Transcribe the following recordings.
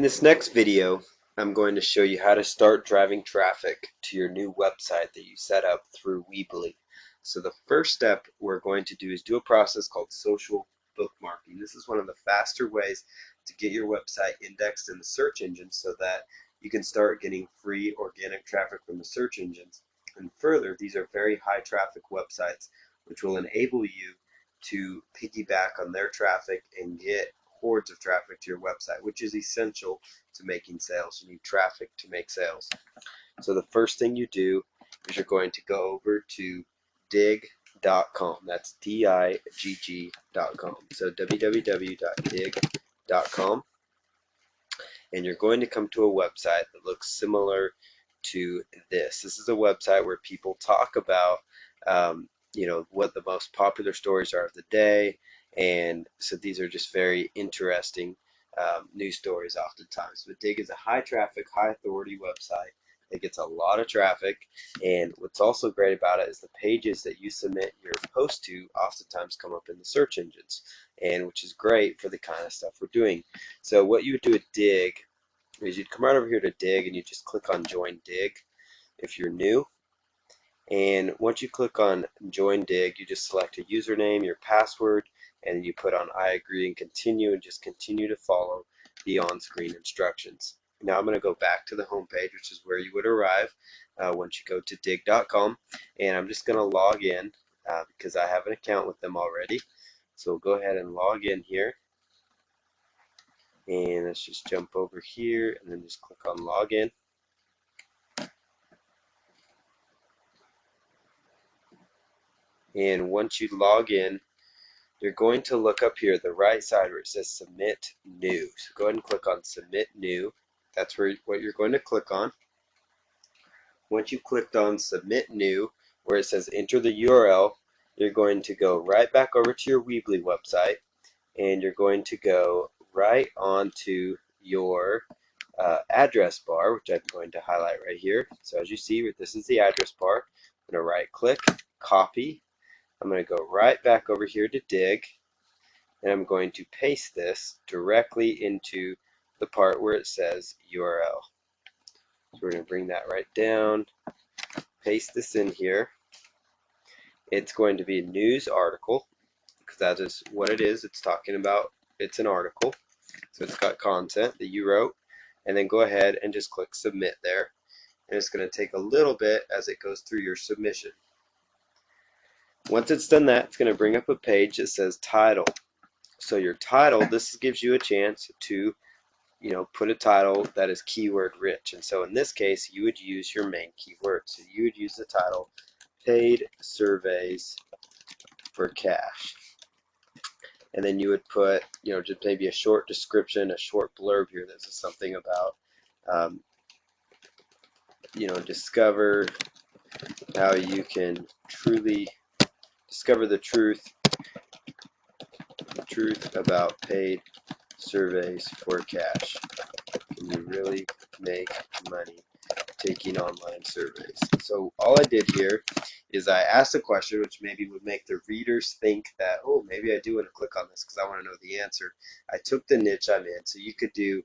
In this next video, I'm going to show you how to start driving traffic to your new website that you set up through Weebly. So the first step we're going to do is do a process called social bookmarking. This is one of the faster ways to get your website indexed in the search engines so that you can start getting free organic traffic from the search engines. And further, these are very high traffic websites, which will enable you to piggyback on their traffic and get hordes of traffic to your website, which is essential to making sales. You need traffic to make sales. So the first thing you do is you're going to go over to digg.com. That's digg.com. So www.digg.com. And you're going to come to a website that looks similar to this. This is a website where people talk about what the most popular stories are of the day, and so these are just very interesting news stories oftentimes. But Digg is a high traffic, high authority website that gets a lot of traffic, and what's also great about it is the pages that you submit your post to oftentimes come up in the search engines, and which is great for the kind of stuff we're doing. So what you would do at Digg is you'd come right over here to Digg and you just click on Join Digg if you're new. And once you click on Join Digg, you just select a username, your password, and you put on I agree and continue, and just continue to follow the on-screen instructions. Now I'm going to go back to the home page, which is where you would arrive once you go to digg.com, and I'm just going to log in because I have an account with them already. So we'll go ahead and log in here, and let's just jump over here and then just click on login. And once you log in, you're going to look up here at the right side where it says Submit New. So go ahead and click on Submit New. That's what you're going to click on. Once you've clicked on Submit New, where it says Enter the URL, you're going to go right back over to your Weebly website, and you're going to go right onto your address bar, which I'm going to highlight right here. So as you see, this is the address bar. I'm going to right click, copy. I'm going to go right back over here to Digg, and I'm going to paste this directly into the part where it says URL. So we're going to bring that right down, paste this in here. It's going to be a news article, because that is what it is. It's talking about, it's an article. So it's got content that you wrote, and then go ahead and just click submit there. And it's going to take a little bit as it goes through your submission. Once it's done that, it's going to bring up a page that says title. So your title, this gives you a chance to put a title that is keyword rich. And so in this case, you would use your main keyword. So you would use the title, Paid Surveys for Cash. And then you would put, just maybe a short description, a short blurb here. This is something about, discover how you can truly discover the truth about paid surveys for cash. Can you really make money taking online surveys? So all I did here is I asked a question which maybe would make the readers think that, oh, maybe I do want to click on this because I want to know the answer. I took the niche I'm in. So you could do,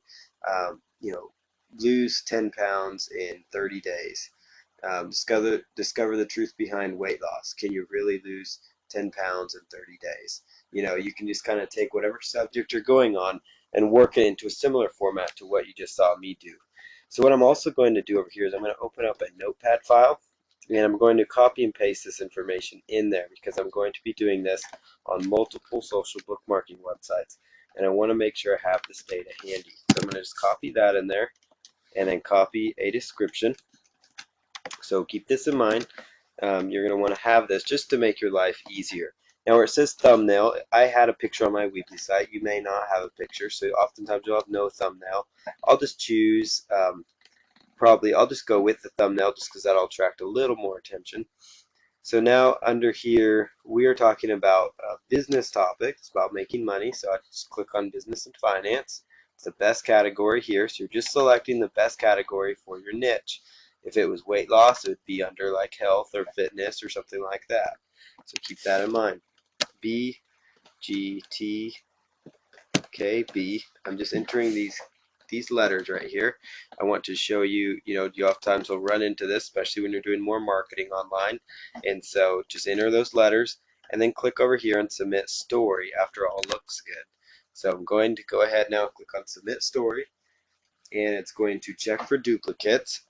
lose 10 pounds in 30 days. Discover the truth behind weight loss. Can you really lose 10 pounds in 30 days? You can just kind of take whatever subject you're going on and work it into a similar format to what you just saw me do. So what I'm also going to do over here is I'm going to open up a notepad file, and I'm going to copy and paste this information in there because I'm going to be doing this on multiple social bookmarking websites, and I want to make sure I have this data handy. So I'm going to just copy that in there and then copy a description. So keep this in mind. You're going to want to have this just to make your life easier. Now where it says thumbnail, I had a picture on my Weebly site. You may not have a picture, so oftentimes you'll have no thumbnail. I'll just choose, I'll just go with the thumbnail just because that'll attract a little more attention. So now under here, we are talking about business topics, about making money. So I just click on business and finance. It's the best category here. So you're just selecting the best category for your niche. If it was weight loss, it would be under like health or fitness or something like that. So keep that in mind. B, G, T, K, B. I'm just entering these these letters right here. I want to show you, you oftentimes will run into this, especially when you're doing more marketing online. And so just enter those letters and then click over here and submit story after all looks good. So I'm going to go ahead now and click on submit story, and it's going to check for duplicates.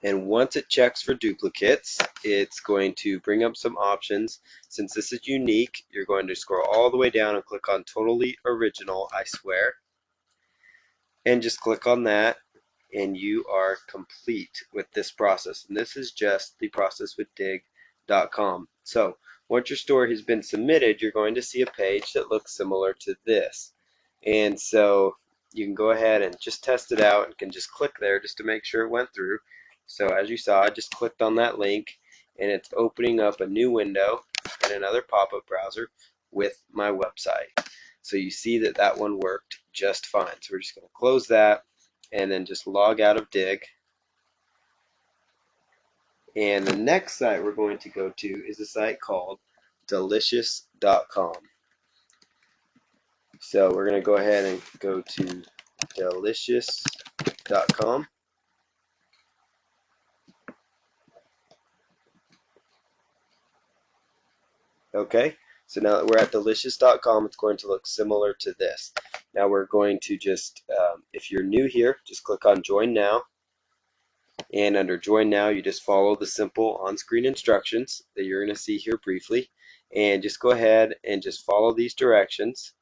And once it checks for duplicates, it's going to bring up some options. Since this is unique, you're going to scroll all the way down and click on totally original, I swear. And just click on that, and you are complete with this process. And this is just the process with dig.com. So once your story has been submitted, you're going to see a page that looks similar to this. And so you can go ahead and just test it out and can just click there just to make sure it went through. So as you saw, I just clicked on that link, and it's opening up a new window in another pop-up browser with my website. So you see that that one worked just fine. So we're just going to close that and then just log out of Dig. And the next site we're going to go to is a site called delicious.com. So we're going to go ahead and go to delicious.com. Okay, so now that we're at delicious.com, it's going to look similar to this. Now we're going to just, if you're new here, just click on Join Now. And under Join Now, you just follow the simple on-screen instructions that you're going to see here briefly. And just go ahead and just follow these directions.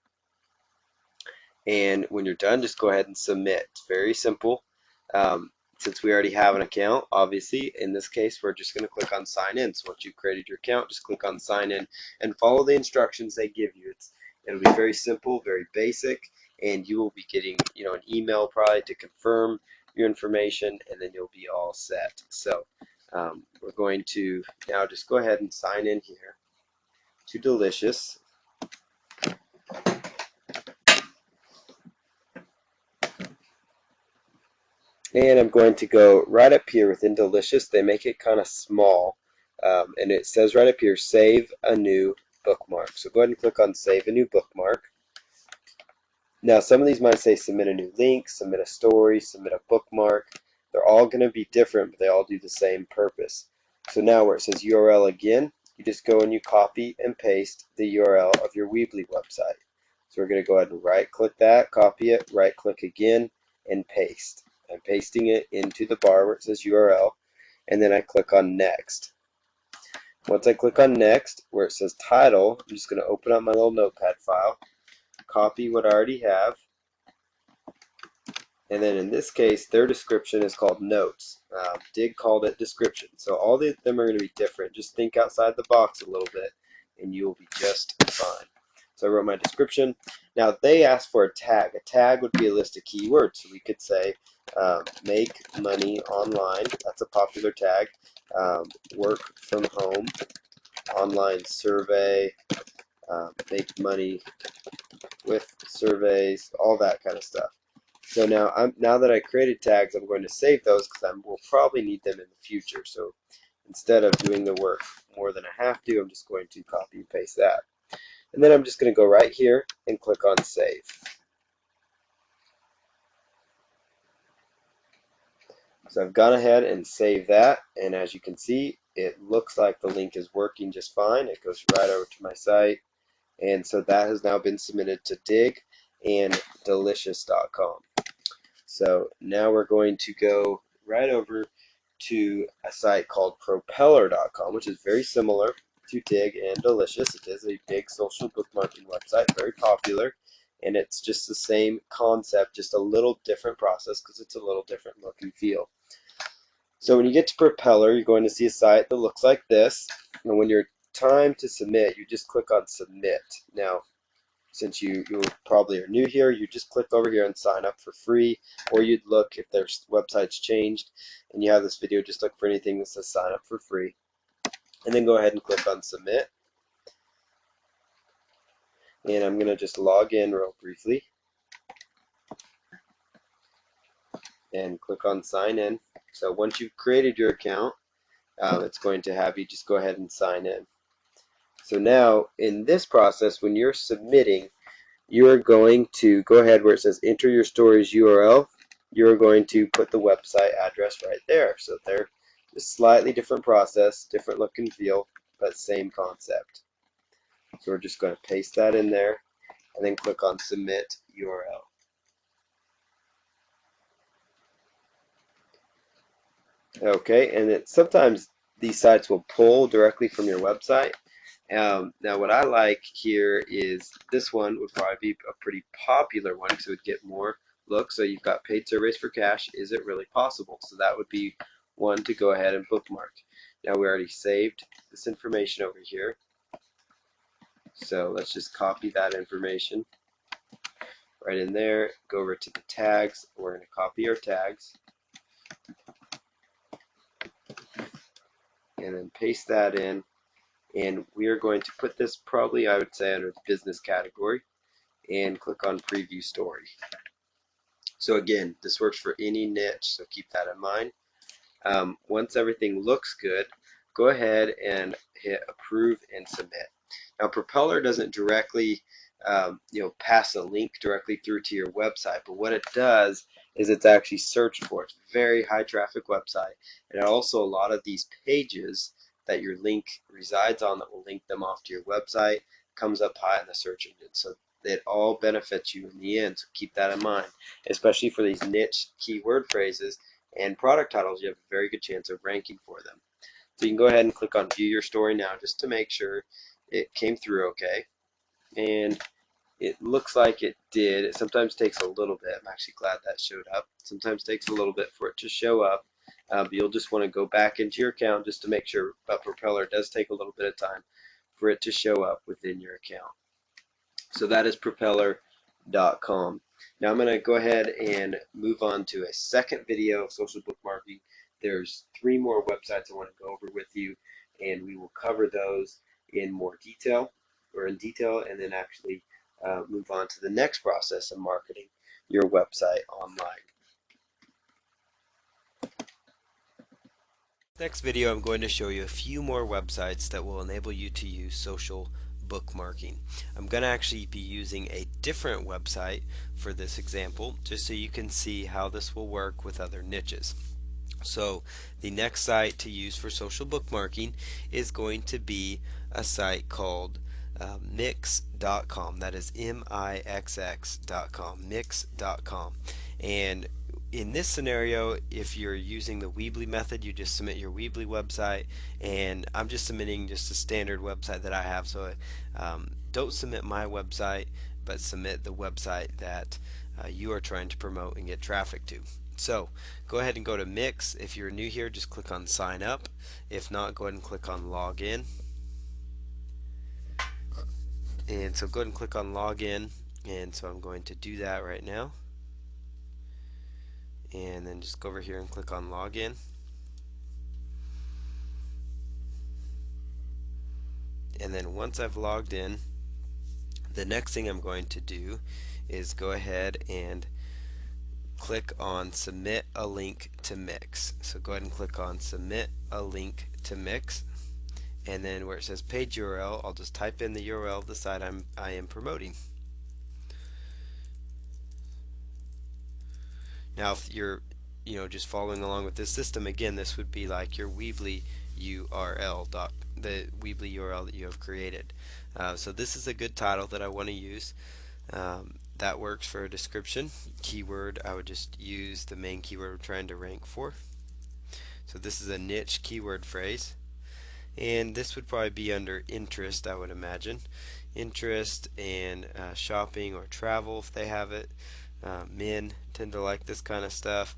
And when you're done, just go ahead and submit. It's very simple. Since we already have an account, obviously, in this case, we're just going to click on Sign In. So once you've created your account, just click on Sign In and follow the instructions they give you. It'll be very simple, very basic, and you will be getting, an email probably to confirm your information, and then you'll be all set. So we're going to now just go ahead and sign in here to Delicious. And I'm going to go right up here within Delicious. They make it kind of small, and it says right up here, Save a New Bookmark. So go ahead and click on Save a New Bookmark. Now some of these might say submit a new link, submit a story, submit a bookmark. They're all going to be different, but they all do the same purpose. So now where it says URL again, you just go and you copy and paste the URL of your Weebly website. So we're going to go ahead and right click that, copy it, right click again, and paste. I'm pasting it into the bar where it says URL, and then I click on Next. Once I click on Next, where it says Title, I'm just going to open up my little notepad file, copy what I already have, and then in this case, their description is called Notes. Dig called it Description. So all of them are going to be different. Just think outside the box a little bit, and you will be just fine. So I wrote my description. Now they asked for a tag. A tag would be a list of keywords. So we could say make money online. That's a popular tag. Work from home, online survey, make money with surveys, all that kind of stuff. So now that I created tags, I'm going to save those because I will probably need them in the future. So instead of doing the work more than I have to, I'm just going to copy and paste that. And then I'm just going to go right here and click on Save. So I've gone ahead and saved that, and as you can see, it looks like the link is working just fine. It goes right over to my site, and so that has now been submitted to Dig and Delicious.com. So now we're going to go right over to a site called Propeller.com, which is very similar to Dig and Delicious. It is a big social bookmarking website, very popular, and it's just the same concept, just a little different process because it's a little different look and feel. So when you get to Propeller, you're going to see a site that looks like this, and when you're time to submit, you just click on Submit. Now, since you probably are new here, you just click over here and sign up for free, or you'd look if their website's changed and you have this video, just look for anything that says sign up for free, and then go ahead and click on Submit. And I'm going to just log in real briefly and click on Sign In. So once you've created your account, it's going to have you just go ahead and sign in. So now in this process, when you're submitting, you are going to go ahead where it says enter your story's URL. You're going to put the website address right there. So they're just slightly different process, different look and feel, but same concept. So we're just going to paste that in there and then click on submit URL. Okay, and sometimes these sites will pull directly from your website. Now what I like here is this one would probably be a pretty popular one because it would get more looks. So you've got paid surveys for cash. Is it really possible? So that would be one to go ahead and bookmark. Now we already saved this information over here. So let's just copy that information right in there. Go over to the tags. We're going to copy our tags and then paste that in. And we are going to put this probably, I would say, under the business category and click on preview story. So again, this works for any niche, so keep that in mind. Once everything looks good, go ahead and hit approve and submit. Now Propeller doesn't directly pass a link directly through to your website, but what it does is it's actually searched for. It's a very high traffic website, and also a lot of these pages that your link resides on that will link them off to your website comes up high in the search engine. So it all benefits you in the end, so keep that in mind, especially for these niche keyword phrases and product titles. You have a very good chance of ranking for them. So you can go ahead and click on view your story now just to make sure it came through okay, and it looks like it did. It sometimes takes a little bit. I'm actually glad that showed up. Sometimes takes a little bit for it to show up, but you'll just want to go back into your account just to make sure. But Propeller does take a little bit of time for it to show up within your account. So that is propeller.com. Now I'm going to go ahead and move on to a second video of social bookmarking. There's 3 more websites I want to go over with you, and we will cover those in more detail, and then actually move on to the next process of marketing your website online. Next video, I'm going to show you a few more websites that will enable you to use social bookmarking. I'm going to actually be using a different website for this example, just so you can see how this will work with other niches. So the next site to use for social bookmarking is going to be a site called mix.com. That is mixx.com, mix.com. And in this scenario, if you're using the Weebly method, you just submit your Weebly website, and I'm just submitting just a standard website that I have. So don't submit my website, but submit the website that you are trying to promote and get traffic to. So go ahead and go to Mix. If you're new here, just click on sign up. If not, go ahead and click on log in. And so go ahead and click on log in, and so I'm going to do that right now. And then just go over here and click on login. And then once I've logged in, the next thing I'm going to do is go ahead and click on submit a link to Mix. So go ahead and click on submit a link to Mix, and then where it says page URL, I'll just type in the URL of the site I am promoting. Now if you're just following along with this system, again, this would be like your Weebly URL, the Weebly URL that you have created. So this is a good title that I want to use. That works for a description. Keyword, I would just use the main keyword we're trying to rank for. So this is a niche keyword phrase, and this would probably be under interest, I would imagine. Interest and shopping or travel if they have it. Men tend to like this kind of stuff.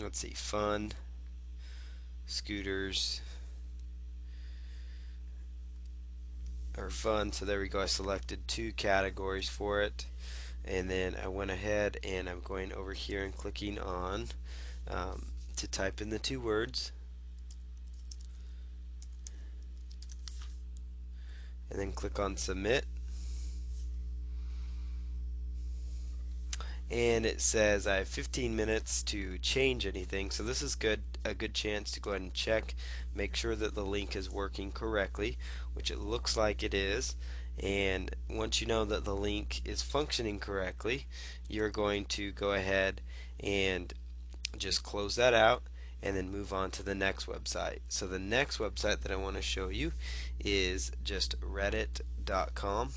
Let's see, fun, scooters, or fun. So there we go. I selected 2 categories for it, and then I went ahead and I'm going over here and clicking on to type in the 2 words, and then click on submit. And it says I have 15 minutes to change anything, so this is a good chance to go ahead and check, make sure that the link is working correctly, which it looks like it is. And once you know that the link is functioning correctly, you're going to go ahead and just close that out and then move on to the next website. So the next website that I want to show you is just reddit.com.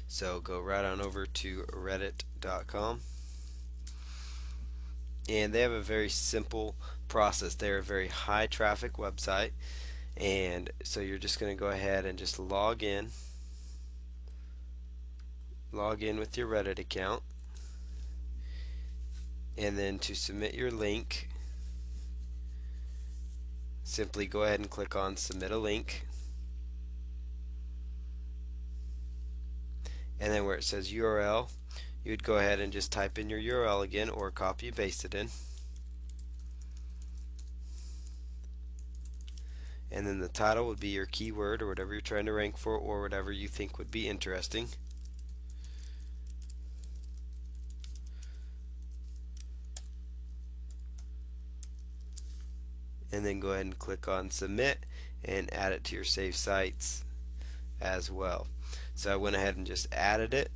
So go right on over to reddit.com, and they have a very simple process. They're a very high traffic website, and so you're just going to go ahead and just log in with your Reddit account, and then to submit your link, simply go ahead and click on submit a link, and then where it says URL, you would go ahead and just type in your URL again or copy and paste it in, and then the title would be your keyword or whatever you're trying to rank for or whatever you think would be interesting. And then go ahead and click on submit and add it to your saved sites as well. So I went ahead and just added it,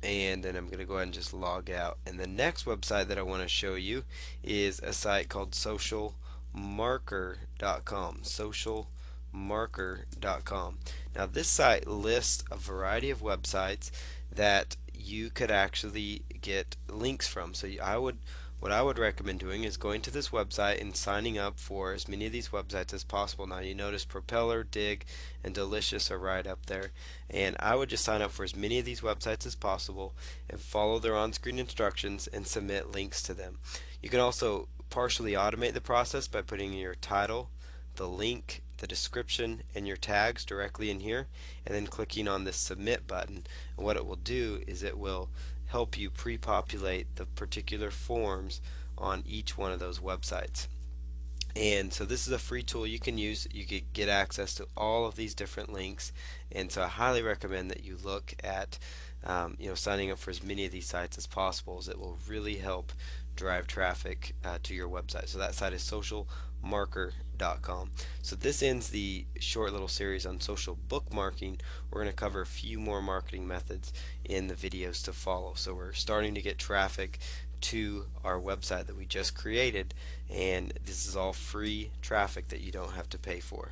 and then I'm going to go ahead and just log out. And the next website that I want to show you is a site called SocialMarker.com. SocialMarker.com. Now this site lists a variety of websites that you could actually get links from. So what I would recommend doing is going to this website and signing up for as many of these websites as possible. Now you notice Propeller, Dig, and Delicious are right up there, and I would just sign up for as many of these websites as possible and follow their on-screen instructions and submit links to them. You can also partially automate the process by putting your title, the link, the description, and your tags directly in here, and then clicking on this submit button. And what it will do is it will help you pre-populate the particular forms on each one of those websites. And so this is a free tool you can use. You can get access to all of these different links, and so I highly recommend that you look at signing up for as many of these sites as possible, as it will really help drive traffic to your website. So that site is socialmarker.com. So this ends the short little series on social bookmarking. We're going to cover a few more marketing methods in the videos to follow. So we're starting to get traffic to our website that we just created, and this is all free traffic that you don't have to pay for.